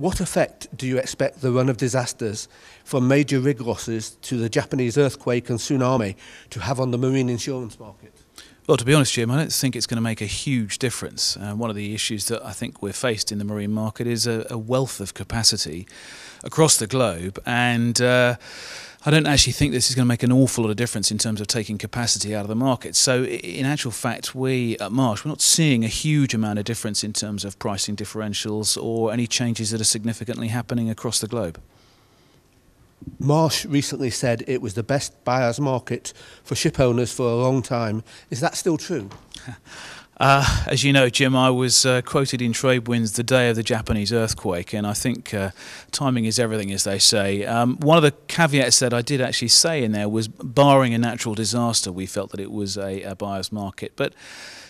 What effect do you expect the run of disasters, from major rig losses to the Japanese earthquake and tsunami, to have on the marine insurance market? Well, to be honest, Jim, I don't think it's going to make a huge difference. One of the issues that I think we're faced in the marine market is a wealth of capacity across the globe, and I don't actually think this is going to make an awful lot of difference in terms of taking capacity out of the market. So in actual fact, we at Marsh, we're not seeing a huge amount of difference in terms of pricing differentials or any changes that are significantly happening across the globe. Marsh recently said it was the best buyer's market for ship owners for a long time. Is that still true? As you know, Jim, I was quoted in TradeWinds the day of the Japanese earthquake, and I think timing is everything, as they say. One of the caveats that I did actually say in there was, barring a natural disaster, we felt that it was a buyer's market. But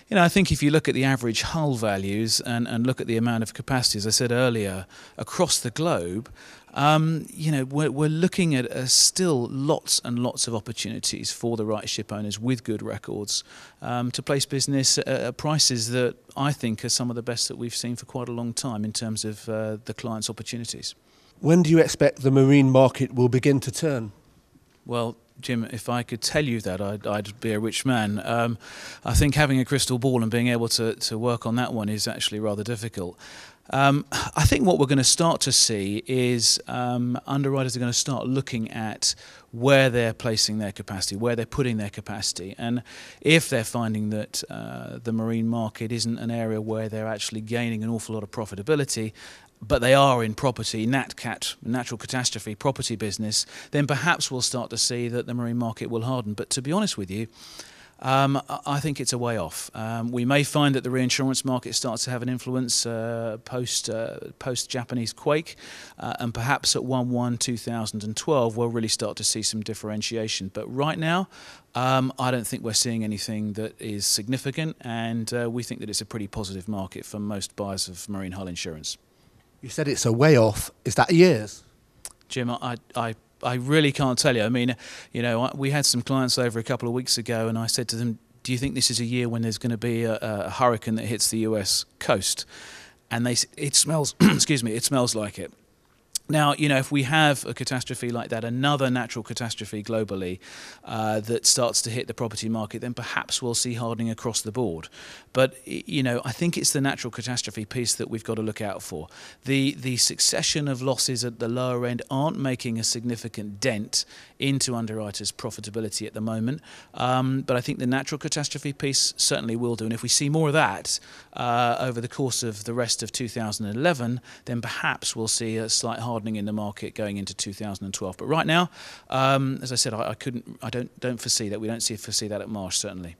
you know, I think if you look at the average hull values and look at the amount of capacity, as I said earlier, across the globe, you know, we're looking at still lots and lots of opportunities for the right ship owners with good records to place business at prices that I think are some of the best that we've seen for quite a long time in terms of the client's opportunities. When do you expect the marine market will begin to turn? Well, Jim, if I could tell you that, I'd be a rich man. I think having a crystal ball and being able to work on that one is actually rather difficult. I think what we're going to start to see is underwriters are going to start looking at where they're placing their capacity, where they're putting their capacity, and if they're finding that the marine market isn't an area where they're actually gaining an awful lot of profitability, but they are in property, NatCat, natural catastrophe, property business, then perhaps we'll start to see that the marine market will harden. But to be honest with you, I think it's a way off. We may find that the reinsurance market starts to have an influence post-Japanese quake, and perhaps at 1/1/2012 we'll really start to see some differentiation. But right now, I don't think we're seeing anything that is significant, and we think that it's a pretty positive market for most buyers of marine hull insurance. You said it's a way off. Is that years? Jim, I really can't tell you. I mean, you know, we had some clients over a couple of weeks ago, and I said to them, do you think this is a year when there's going to be a hurricane that hits the US coast? And they said, it smells, excuse me, it smells like it. Now, you know, if we have a catastrophe like that, another natural catastrophe globally that starts to hit the property market, then perhaps we'll see hardening across the board. But, you know, I think it's the natural catastrophe piece that we've got to look out for. The succession of losses at the lower end aren't making a significant dent into underwriters' profitability at the moment. But I think the natural catastrophe piece certainly will do. And if we see more of that over the course of the rest of 2011, then perhaps we'll see a slight hardening in the market going into 2012. But right now, as I said, I don't foresee that. We don't foresee that at Marsh, certainly.